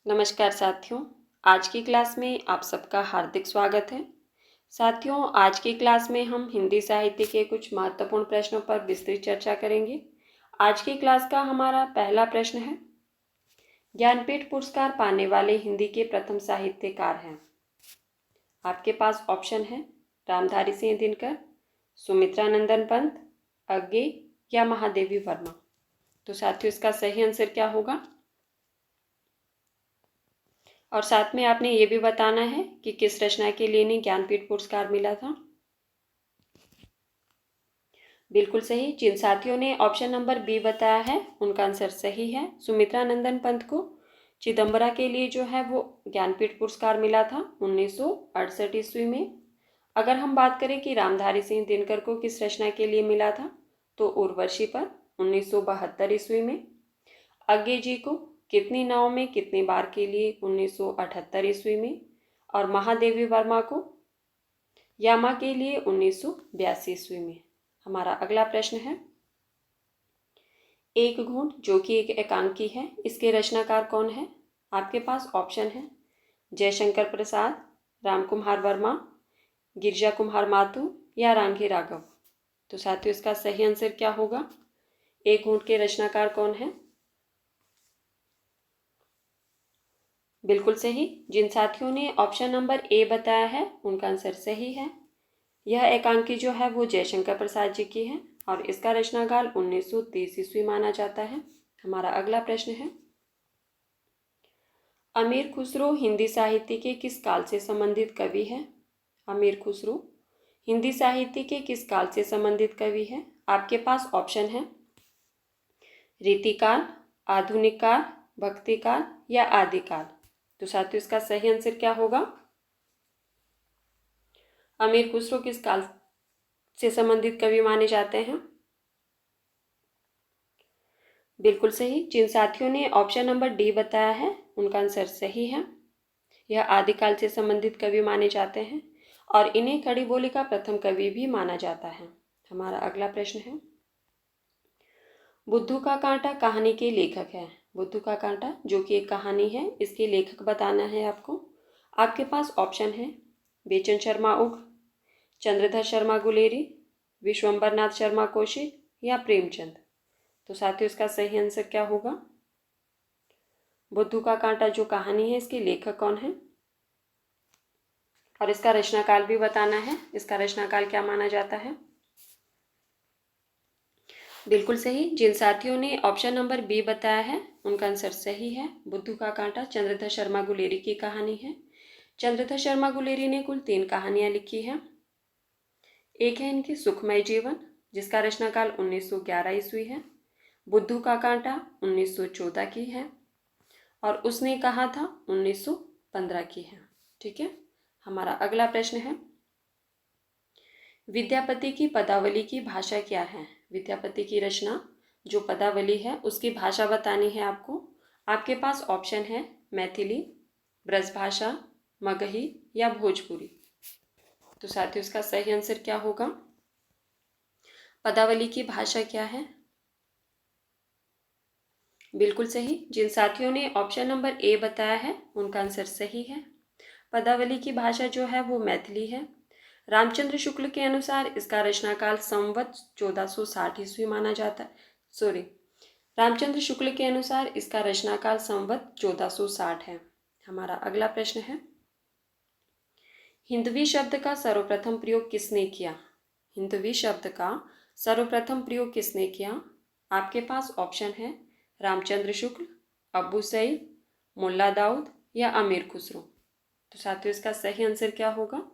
नमस्कार साथियों, आज की क्लास में आप सबका हार्दिक स्वागत है। साथियों, आज की क्लास में हम हिंदी साहित्य के कुछ महत्वपूर्ण प्रश्नों पर विस्तृत चर्चा करेंगे। आज की क्लास का हमारा पहला प्रश्न है, ज्ञानपीठ पुरस्कार पाने वाले हिंदी के प्रथम साहित्यकार हैं। आपके पास ऑप्शन है रामधारी सिंह दिनकर, सुमित्रा नंदन पंत, अज्ञे या महादेवी वर्मा। तो साथियों, इसका सही आंसर क्या होगा? और साथ में आपने ये भी बताना है कि किस रचना के लिए इन्हें ज्ञानपीठ पुरस्कार मिला था। बिल्कुल सही। जिन साथियों ने ऑप्शन नंबर बी बताया है उनका आंसर सही है। सुमित्रा नंदन पंत को चिदम्बरा के लिए जो है वो ज्ञानपीठ पुरस्कार मिला था 1968 ईस्वी में। अगर हम बात करें कि रामधारी सिंह दिनकर को किस रचना के लिए मिला था, तो उर्वशी पर 1972 ईस्वी में। अज्ञे जी को कितनी नाव में कितनी बार के लिए 1978 ईस्वी में। और महादेवी वर्मा को यामा के लिए 1982 ईस्वी में। हमारा अगला प्रश्न है, एक घूंट जो कि एक एकांकी है, इसके रचनाकार कौन है? आपके पास ऑप्शन है जयशंकर प्रसाद, रामकुमार वर्मा, गिरिजा कुमार माथुर या रांघे राघव। तो साथियों, इसका सही आंसर क्या होगा? एक घूंट के रचनाकार कौन है? बिल्कुल सही। जिन साथियों ने ऑप्शन नंबर ए बताया है उनका आंसर सही है। यह एकांकी जो है वो जयशंकर प्रसाद जी की है और इसका रचनाकाल 1930 ईस्वी माना जाता है। हमारा अगला प्रश्न है, अमीर खुसरो हिंदी साहित्य के किस काल से संबंधित कवि है? अमीर खुसरो हिंदी साहित्य के किस काल से संबंधित कवि है? आपके पास ऑप्शन है रीतिकाल, आधुनिक काल, भक्तिकाल या आदिकाल। तो साथियों, इसका सही आंसर क्या होगा? अमीर खुसरो किस काल से संबंधित कवि माने जाते हैं? बिल्कुल सही। जिन साथियों ने ऑप्शन नंबर डी बताया है उनका आंसर सही है। यह आदिकाल से संबंधित कवि माने जाते हैं और इन्हें खड़ी बोली का प्रथम कवि भी माना जाता है। हमारा अगला प्रश्न है, बुद्धू का कांटा कहानी के लेखक है। बुद्धू का कांटा जो कि एक कहानी है, इसके लेखक बताना है आपको। आपके पास ऑप्शन है बेचन शर्मा उग, चंद्रधर शर्मा गुलेरी, विश्वंबरनाथ शर्मा कौशिक या प्रेमचंद। तो साथियों, इसका सही आंसर क्या होगा? बुद्धू का कांटा जो कहानी है, इसके लेखक कौन है और इसका रचनाकाल भी बताना है। इसका रचनाकाल क्या माना जाता है? बिल्कुल सही। जिन साथियों ने ऑप्शन नंबर बी बताया है उनका आंसर सही है। बुद्धू का कांटा चंद्रधर शर्मा गुलेरी की कहानी है। चंद्रधर शर्मा गुलेरी ने कुल 3 कहानियां लिखी हैं। एक है इनकी सुखमय जीवन, जिसका रचनाकाल 1911 ईस्वी है। बुद्धू का कांटा 1914 की है और उसने कहा था 1915 की है। ठीक है। हमारा अगला प्रश्न है, विद्यापति की पदावली की भाषा क्या है? विद्यापति की रचना जो पदावली है उसकी भाषा बतानी है आपको। आपके पास ऑप्शन है मैथिली, ब्रजभाषा, मगही या भोजपुरी। तो साथियों, इसका सही आंसर क्या होगा? पदावली की भाषा क्या है? बिल्कुल सही। जिन साथियों ने ऑप्शन नंबर ए बताया है उनका आंसर सही है। पदावली की भाषा जो है वो मैथिली है। रामचंद्र शुक्ल के अनुसार इसका रचनाकाल संवत 1460 ईस्वी माना जाता है। सॉरी, रामचंद्र शुक्ल के अनुसार इसका रचनाकाल संवत 1460 है। हमारा अगला प्रश्न है, हिंदवी शब्द का सर्वप्रथम प्रयोग किसने किया? हिंदवी शब्द का सर्वप्रथम प्रयोग किसने किया? आपके पास ऑप्शन है रामचंद्र शुक्ल, अब्बू सईद, मुल्ला दाऊद या अमीर खुसरो। तो साथियों, इसका सही आंसर क्या होगा?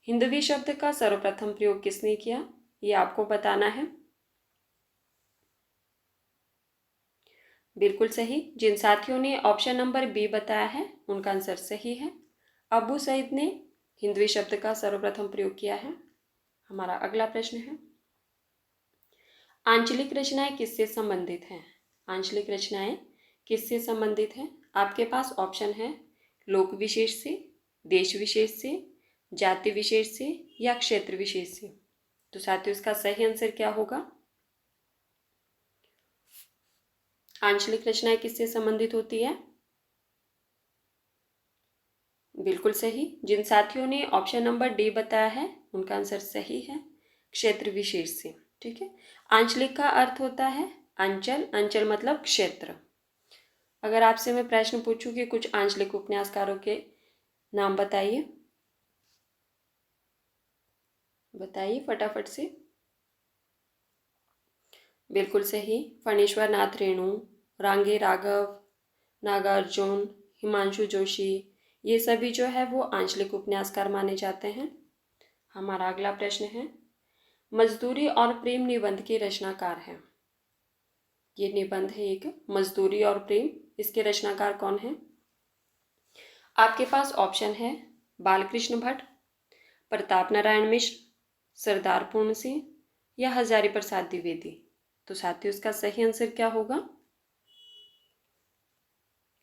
हिंदवी शब्द का सर्वप्रथम प्रयोग किसने किया, ये आपको बताना है। बिल्कुल सही। जिन साथियों ने ऑप्शन नंबर बी बताया है उनका आंसर सही है। अब्बू सईद ने हिंदवी शब्द का सर्वप्रथम प्रयोग किया है। हमारा अगला प्रश्न है, आंचलिक रचनाएं किससे संबंधित हैं? आंचलिक रचनाएं किससे संबंधित हैं? आपके पास ऑप्शन है लोक विशेष से, देश विशेष से, जाति विशेष से या क्षेत्र विशेष से। तो साथियों, इसका सही आंसर क्या होगा? आंचलिक रचनाएं किससे संबंधित होती है? बिल्कुल सही। जिन साथियों ने ऑप्शन नंबर डी बताया है उनका आंसर सही है, क्षेत्र विशेष से। ठीक है। आंचलिक का अर्थ होता है अंचल, अंचल मतलब क्षेत्र। अगर आपसे मैं प्रश्न पूछूं कि कुछ आंचलिक उपन्यासकारों के नाम बताइए, बताइए फटाफट से। बिल्कुल सही। फणीश्वर नाथ रेणु, रांगे राघव, नागार्जुन, हिमांशु जोशी, ये सभी जो है वो आंचलिक उपन्यासकार माने जाते हैं। हमारा अगला प्रश्न है, मजदूरी और प्रेम निबंध के रचनाकार हैं। ये निबंध है एक, मजदूरी और प्रेम, इसके रचनाकार कौन हैं? आपके पास ऑप्शन है बालकृष्ण भट्ट, प्रताप नारायण मिश्र, सरदार पूर्ण सिंह या हजारी प्रसाद द्विवेदी। तो साथियों इसका सही आंसर क्या होगा?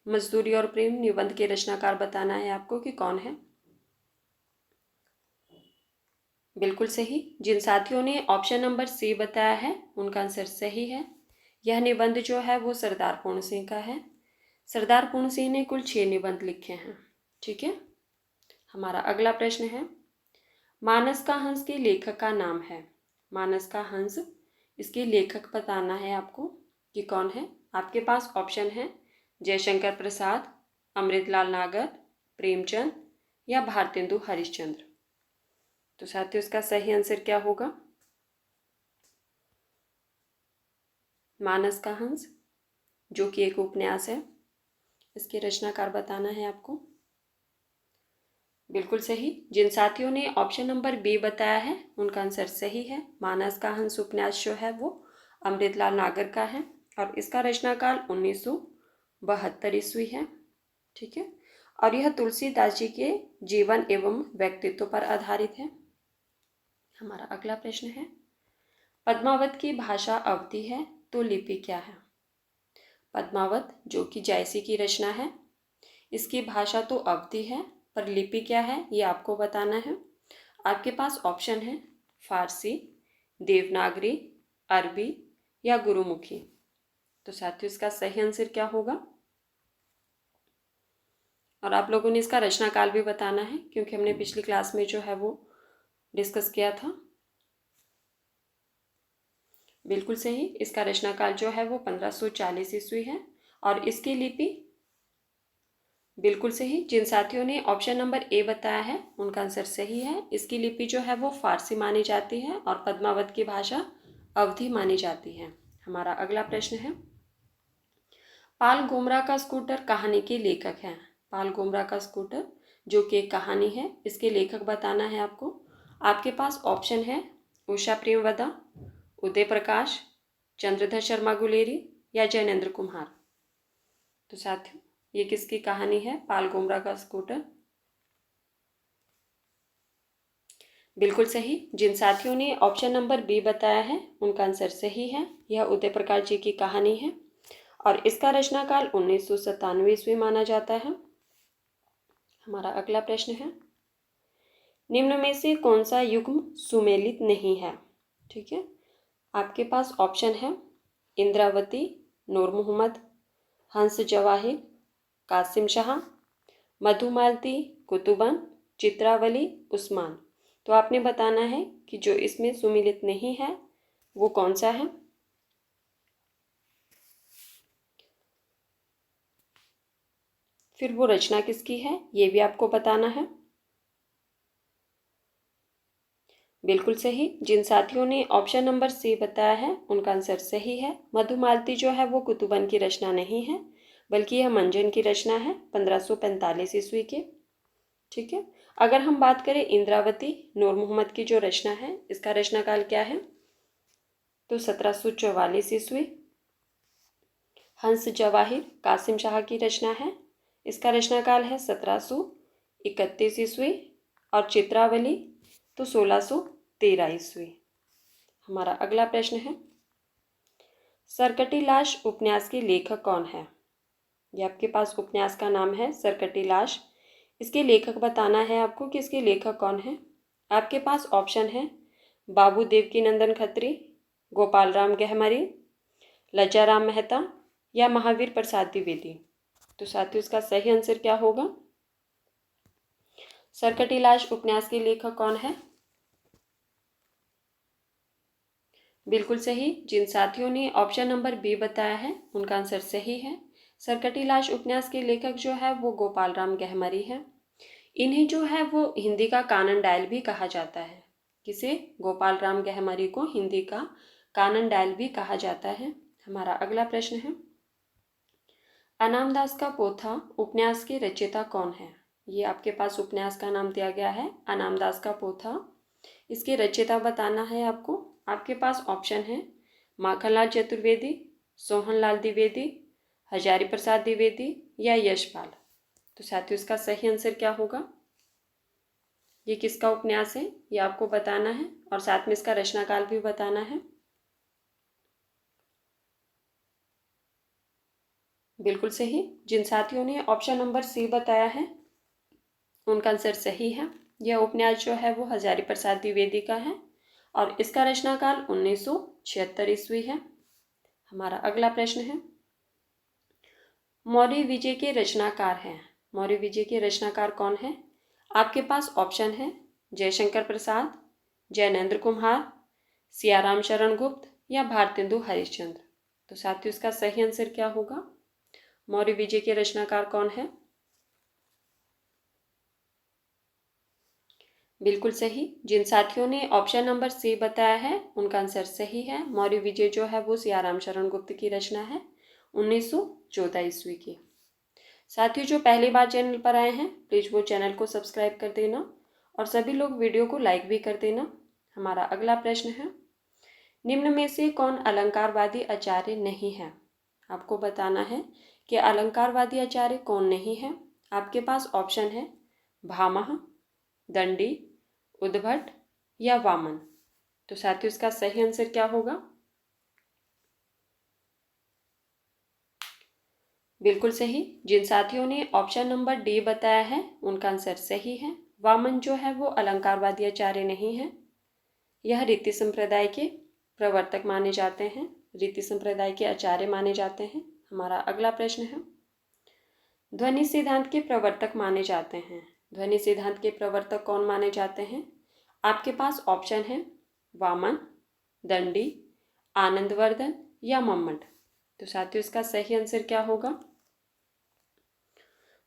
मजदूरी और प्रेम निबंध के रचनाकार बताना है आपको कि कौन है। बिल्कुल सही। जिन साथियों ने ऑप्शन नंबर सी बताया है उनका आंसर सही है। यह निबंध जो है वो सरदार पूर्ण सिंह का है। सरदार पूर्ण सिंह ने कुल 6 निबंध लिखे हैं। ठीक है। हमारा अगला प्रश्न है, मानस का हंस के लेखक का नाम है। मानस का हंस, इसके लेखक बताना है आपको कि कौन है। आपके पास ऑप्शन है जयशंकर प्रसाद, अमृतलाल नागर, प्रेमचंद या भारतेंदु हरिश्चंद्र। तो साथियों इसका सही आंसर क्या होगा? मानस का हंस जो कि एक उपन्यास है, इसके रचनाकार बताना है आपको। बिल्कुल सही। जिन साथियों ने ऑप्शन नंबर बी बताया है उनका आंसर सही है। मानस का हंस उपन्यास जो है वो अमृतलाल नागर का है और इसका रचनाकाल 1972 ईस्वी है। ठीक है। और यह तुलसीदास जी के जीवन एवं व्यक्तित्व पर आधारित है। हमारा अगला प्रश्न है, पद्मावत की भाषा अवधी है तो लिपि क्या है? पद्मावत जो कि जायसी की रचना है, इसकी भाषा तो अवधी है पर लिपि क्या है ये आपको बताना है। आपके पास ऑप्शन है फारसी, देवनागरी, अरबी या गुरुमुखी। तो साथियों इसका सही आंसर क्या होगा? और आप लोगों ने इसका रचनाकाल भी बताना है क्योंकि हमने पिछली क्लास में जो है वो डिस्कस किया था। बिल्कुल सही। इसका रचनाकाल जो है वो 1540 ईस्वी है और इसकी लिपि, बिल्कुल सही। जिन साथियों ने ऑप्शन नंबर ए बताया है उनका आंसर सही है। इसकी लिपि जो है वो फारसी मानी जाती है और पद्मावत की भाषा अवधी मानी जाती है। हमारा अगला प्रश्न है, पाल गोमरा का स्कूटर कहानी के लेखक हैं। पाल गोमरा का स्कूटर जो कि एक कहानी है, इसके लेखक बताना है आपको। आपके पास ऑप्शन है उषा प्रेमवदा, उदय प्रकाश, चंद्रधर शर्मा गुलेरी या जैनेन्द्र कुमार। तो साथियों ये किसकी कहानी है पाल गोमरा का स्कूटर? बिल्कुल सही। जिन साथियों ने ऑप्शन नंबर बी बताया है उनका आंसर सही है। यह उदय प्रकाश जी की कहानी है और इसका रचनाकाल 1997 ईस्वी माना जाता है। हमारा अगला प्रश्न है, निम्न में से कौन सा युग्म सुमेलित नहीं है? ठीक है। आपके पास ऑप्शन है इंद्रावती, नूर मोहम्मद, हंस जवाहिर, कासिम शाह, मधुमालती, कुतुबन, चित्रावली, उस्मान। तो आपने बताना है कि जो इसमें सुमिलित नहीं है वो कौन सा है। फिर वो रचना किसकी है ये भी आपको बताना है। बिल्कुल सही। जिन साथियों ने ऑप्शन नंबर सी बताया है उनका आंसर सही है। मधुमालती जो है वो कुतुबन की रचना नहीं है बल्कि यह मंजन की रचना है 1545 ईस्वी की। ठीक है। अगर हम बात करें इंद्रावती नूर मोहम्मद की जो रचना है, इसका रचनाकाल क्या है? तो 1744 ईस्वी। हंस जवाहिर कासिम शाह की रचना है, इसका रचनाकाल है 1731 ईस्वी। और चित्रावली तो 1613 ईस्वी। हमारा अगला प्रश्न है, सरकटी लाश उपन्यास के लेखक कौन है? ये आपके पास उपन्यास का नाम है सरकटी लाश। इसके लेखक बताना है आपको कि इसके लेखक कौन है। आपके पास ऑप्शन है बाबू देवकी नंदन खत्री, गोपाल राम गहमरी, लज्जा राम मेहता या महावीर प्रसाद द्विवेदी? तो साथियों इसका सही आंसर क्या होगा? सरकटीलाज उपन्यास के लेखक कौन है? बिल्कुल सही। जिन साथियों ने ऑप्शन नंबर बी बताया है उनका आंसर सही है। सरकटीलाज उपन्यास के लेखक जो है वो गोपाल राम गहमरी है। इन्हें जो है वो हिंदी का कानन डायल भी कहा जाता है। किसे? गोपाल राम गहमरी को हिंदी का कानन डायल भी कहा जाता है। हमारा अगला प्रश्न है, अनामदास का पोथा उपन्यास के रचयिता कौन है? ये आपके पास उपन्यास का नाम दिया गया है, अनामदास का पोथा। इसके रचयिता बताना है आपको। आपके पास ऑप्शन है माखनलाल चतुर्वेदी, सोहनलाल द्विवेदी, हजारी प्रसाद द्विवेदी या यशपाल। तो साथियों इसका सही आंसर क्या होगा? ये किसका उपन्यास है ये आपको बताना है और साथ में इसका रचनाकाल भी बताना है। बिल्कुल सही। जिन साथियों ने ऑप्शन नंबर सी बताया है उनका आंसर सही है। यह उपन्यास जो है वो हजारी प्रसाद द्विवेदी का है और इसका रचनाकाल 1976 ईस्वी है। हमारा अगला प्रश्न है, मौर्य विजय के रचनाकार हैं। मौर्य विजय के रचनाकार कौन है? आपके पास ऑप्शन है जयशंकर प्रसाद, जैनेन्द्र कुमार, सियाराम शरण गुप्त या भारतेंदु हरिश्चंद्र। तो साथियों इसका सही आंसर क्या होगा? मौर्य विजय के रचनाकार कौन है? बिल्कुल सही। जिन साथियों ने ऑप्शन नंबर सी बताया है उनका आंसर सही है। मौर्य विजय जो है वो सियाराम शरण गुप्त की रचना है 1914 ईस्वी की। साथियों जो पहली बार चैनल पर आए हैं प्लीज़ वो चैनल को सब्सक्राइब कर देना और सभी लोग वीडियो को लाइक भी कर देना। हमारा अगला प्रश्न है, निम्न में से कौन अलंकारवादी आचार्य नहीं है? आपको बताना है कि अलंकारवादी आचार्य कौन नहीं है। आपके पास ऑप्शन है भामह, दंडी, उद्भट या वामन। तो साथियों इसका सही आंसर क्या होगा? बिल्कुल सही। जिन साथियों ने ऑप्शन नंबर डी बताया है उनका आंसर सही है। वामन जो है वो अलंकारवादी आचार्य नहीं है। यह रीति संप्रदाय के प्रवर्तक माने जाते हैं, रीति संप्रदाय के आचार्य माने जाते हैं। हमारा अगला प्रश्न है, ध्वनि सिद्धांत के प्रवर्तक माने जाते हैं। ध्वनि सिद्धांत के प्रवर्तक कौन माने जाते हैं? आपके पास ऑप्शन है वामन, दंडी, आनंदवर्धन या मम्मट। तो साथियों इसका सही आंसर क्या होगा?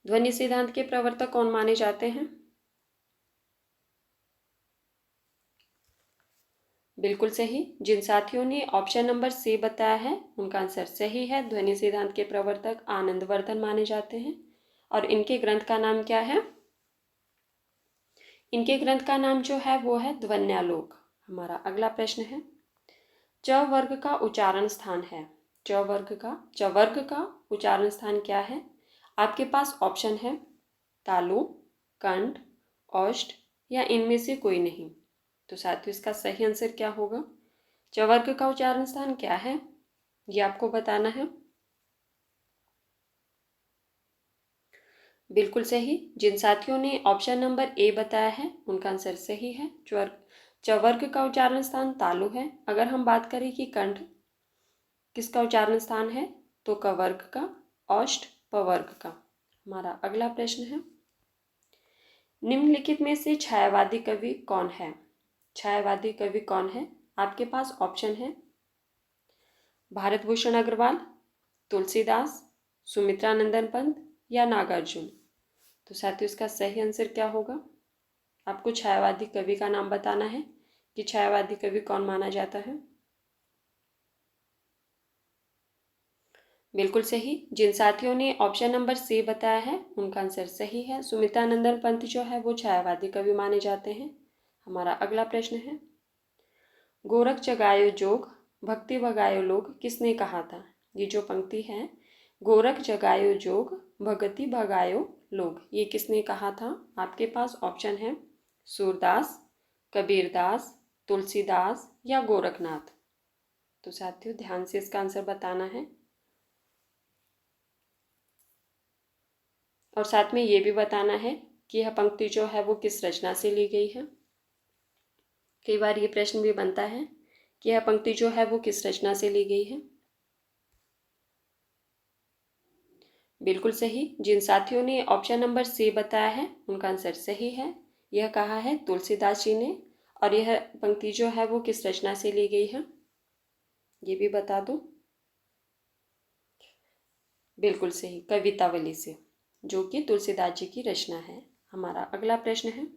ध्वनि सिद्धांत के प्रवर्तक कौन माने जाते हैं? बिल्कुल सही। जिन साथियों ने ऑप्शन नंबर सी बताया है उनका आंसर सही है। ध्वनि सिद्धांत के प्रवर्तक आनंदवर्धन माने जाते हैं और इनके ग्रंथ का नाम क्या है? इनके ग्रंथ का नाम जो है वो है ध्वन्यालोक। हमारा अगला प्रश्न है, च वर्ग का उच्चारण स्थान है। च वर्ग का उच्चारण स्थान क्या है? आपके पास ऑप्शन है तालु, कंठ, औष्ठ या इनमें से कोई नहीं। तो साथियों इसका सही आंसर क्या होगा? च वर्ग का उच्चारण स्थान क्या है ये आपको बताना है। बिल्कुल सही। जिन साथियों ने ऑप्शन नंबर ए बताया है उनका आंसर सही है। च वर्ग का उच्चारण स्थान तालु है। अगर हम बात करें कि कंठ किसका उच्चारण स्थान है तो क वर्ग का, औष्ठ प वर्ग का। हमारा अगला प्रश्न है, निम्नलिखित में से छायावादी कवि कौन है? छायावादी कवि कौन है? आपके पास ऑप्शन है भारत भूषण अग्रवाल, तुलसीदास, सुमित्रा नंदन पंत या नागार्जुन। तो साथियों इसका सही आंसर क्या होगा? आपको छायावादी कवि का नाम बताना है कि छायावादी कवि कौन माना जाता है। बिल्कुल सही। जिन साथियों ने ऑप्शन नंबर सी बताया है उनका आंसर सही है। सुमित्रा नंदन पंत जो है वो छायावादी कवि माने जाते हैं। हमारा अगला प्रश्न है, गोरख जगायो जोग भक्ति भगायो लोग किसने कहा था? ये जो पंक्ति है गोरख जगायो जोग भगति भगायो लोग, ये किसने कहा था? आपके पास ऑप्शन है सूरदास, कबीरदास, तुलसीदास या गोरखनाथ। तो साथियों ध्यान से इसका आंसर बताना है और साथ में ये भी बताना है कि यह पंक्ति जो है वो किस रचना से ली गई है। कई बार ये प्रश्न भी बनता है कि यह पंक्ति जो है वो किस रचना से ली गई है। बिल्कुल सही। जिन साथियों ने ऑप्शन नंबर सी बताया है उनका आंसर सही है। यह कहा है तुलसीदास जी ने। और यह पंक्ति जो है वो किस रचना से ली गई है, ये भी बता दो। बिल्कुल सही, कवितावली से, जो कि तुलसीदास जी की रचना है। हमारा अगला प्रश्न है,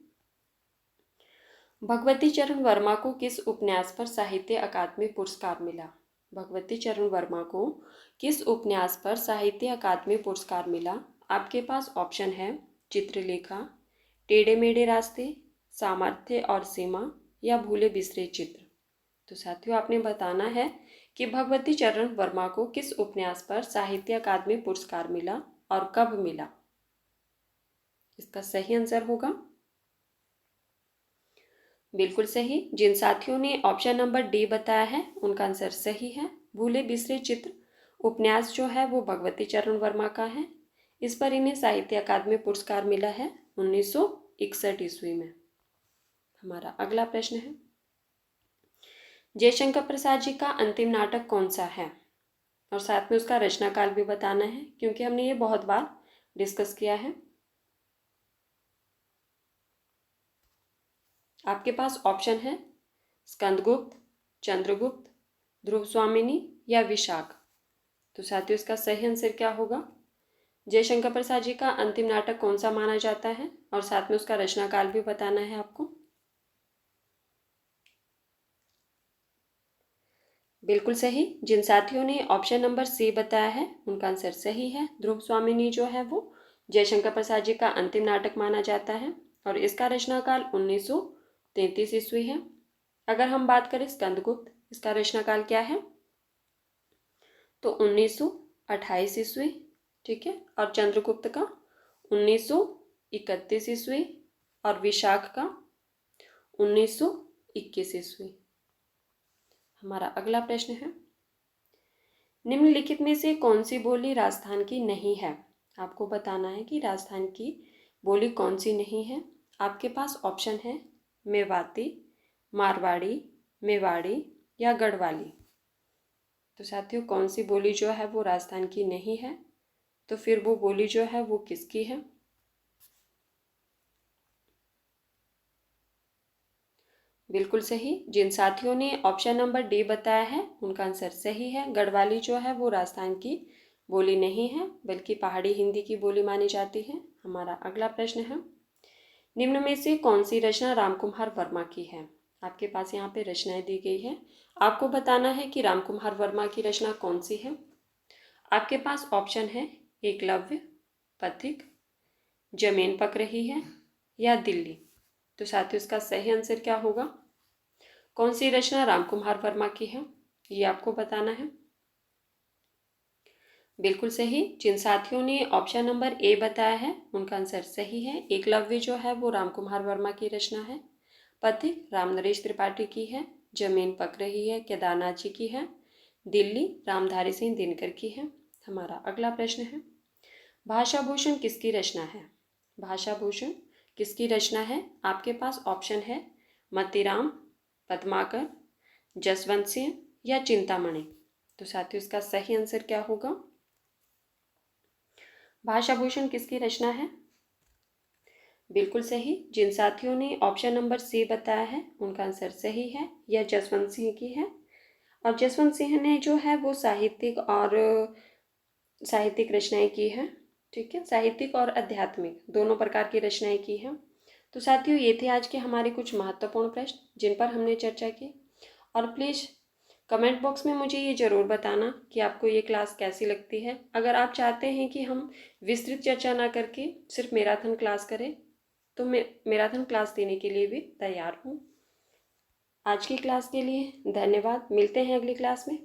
भगवती चरण वर्मा को किस उपन्यास पर साहित्य अकादमी पुरस्कार मिला? भगवती चरण वर्मा को किस उपन्यास पर साहित्य अकादमी पुरस्कार मिला? आपके पास ऑप्शन है चित्रलेखा, टेढ़े मेढ़े रास्ते, सामर्थ्य और सीमा या भूले बिसरे चित्र। तो साथियों आपने बताना है कि भगवती चरण वर्मा को किस उपन्यास पर साहित्य अकादमी पुरस्कार मिला और कब मिला। इसका सही आंसर होगा बिल्कुल सही। जिन साथियों ने ऑप्शन नंबर डी बताया है उनका आंसर सही है। भूले बिसरे चित्र उपन्यास जो है वो भगवती चरण वर्मा का है। इस पर इन्हें साहित्य अकादमी पुरस्कार मिला है 1961 ईस्वी में। हमारा अगला प्रश्न है, जयशंकर प्रसाद जी का अंतिम नाटक कौन सा है? और साथ में उसका रचनाकाल भी बताना है, क्योंकि हमने ये बहुत बार डिस्कस किया है। आपके पास ऑप्शन है स्कंदगुप्त, चंद्रगुप्त, ध्रुव स्वामिनी या विशाख। तो साथियों इसका सही आंसर क्या होगा? जयशंकर प्रसाद जी का अंतिम नाटक कौन सा माना जाता है, और साथ में उसका रचनाकाल भी बताना है आपको। बिल्कुल सही। जिन साथियों ने ऑप्शन नंबर सी बताया है उनका आंसर सही है। ध्रुव स्वामिनी जो है वो जयशंकर प्रसाद जी का अंतिम नाटक माना जाता है और इसका रचनाकाल 1933 ईस्वी है। अगर हम बात करें स्कंदगुप्त, इसका रचनाकाल क्या है? तो 1928 ईस्वी, ठीक है। और चंद्रगुप्त का 1931 ईस्वी और विशाख का 1921 ईस्वी। हमारा अगला प्रश्न है, निम्नलिखित में से कौन सी बोली राजस्थान की नहीं है? आपको बताना है कि राजस्थान की बोली कौन सी नहीं है। आपके पास ऑप्शन है मेवाती, मारवाड़ी, मेवाड़ी या गढ़वाली। तो साथियों कौन सी बोली जो है वो राजस्थान की नहीं है, तो फिर वो बोली जो है वो किसकी है? बिल्कुल सही। जिन साथियों ने ऑप्शन नंबर डी बताया है उनका आंसर सही है। गढ़वाली जो है वो राजस्थान की बोली नहीं है, बल्कि पहाड़ी हिंदी की बोली मानी जाती है। हमारा अगला प्रश्न है, निम्न में से कौन सी रचना रामकुमार वर्मा की है? आपके पास यहाँ पे रचनाएं दी गई है, आपको बताना है कि रामकुमार वर्मा की रचना कौन सी है। आपके पास ऑप्शन है एकलव्य, पथिक, जमीन पक रही है या दिल्ली। तो साथियों इसका सही आंसर क्या होगा? कौन सी रचना रामकुमार वर्मा की है, ये आपको बताना है। बिल्कुल सही। जिन साथियों ने ऑप्शन नंबर ए बताया है उनका आंसर सही है। एकलव्य जो है वो रामकुमार वर्मा की रचना है। पथिक रामनरेश त्रिपाठी की है। जमीन पक रही है केदारनाथ जी की है। दिल्ली रामधारी सिंह दिनकर की है। हमारा अगला प्रश्न है, भाषा भूषण किसकी रचना है? भाषा भूषण किसकी रचना है? आपके पास ऑप्शन है मतीराम, पद्माकर, जसवंत सिंह या चिंतामणि। तो साथियों इसका सही आंसर क्या होगा? भाषा भूषण किसकी रचना है? बिल्कुल सही। जिन साथियों ने ऑप्शन नंबर सी बताया है उनका आंसर सही है, यह जसवंत सिंह की है। और जसवंत सिंह ने जो है वो साहित्यिक रचनाएं की है, ठीक है। साहित्यिक और आध्यात्मिक दोनों प्रकार की रचनाएं की हैं। तो साथियों ये थे आज के हमारे कुछ महत्वपूर्ण प्रश्न जिन पर हमने चर्चा की। और प्लीज़ कमेंट बॉक्स में मुझे ये ज़रूर बताना कि आपको ये क्लास कैसी लगती है। अगर आप चाहते हैं कि हम विस्तृत चर्चा ना करके सिर्फ मैराथन क्लास करें, तो मैं मैराथन क्लास देने के लिए भी तैयार हूँ। आज की क्लास के लिए धन्यवाद। मिलते हैं अगली क्लास में।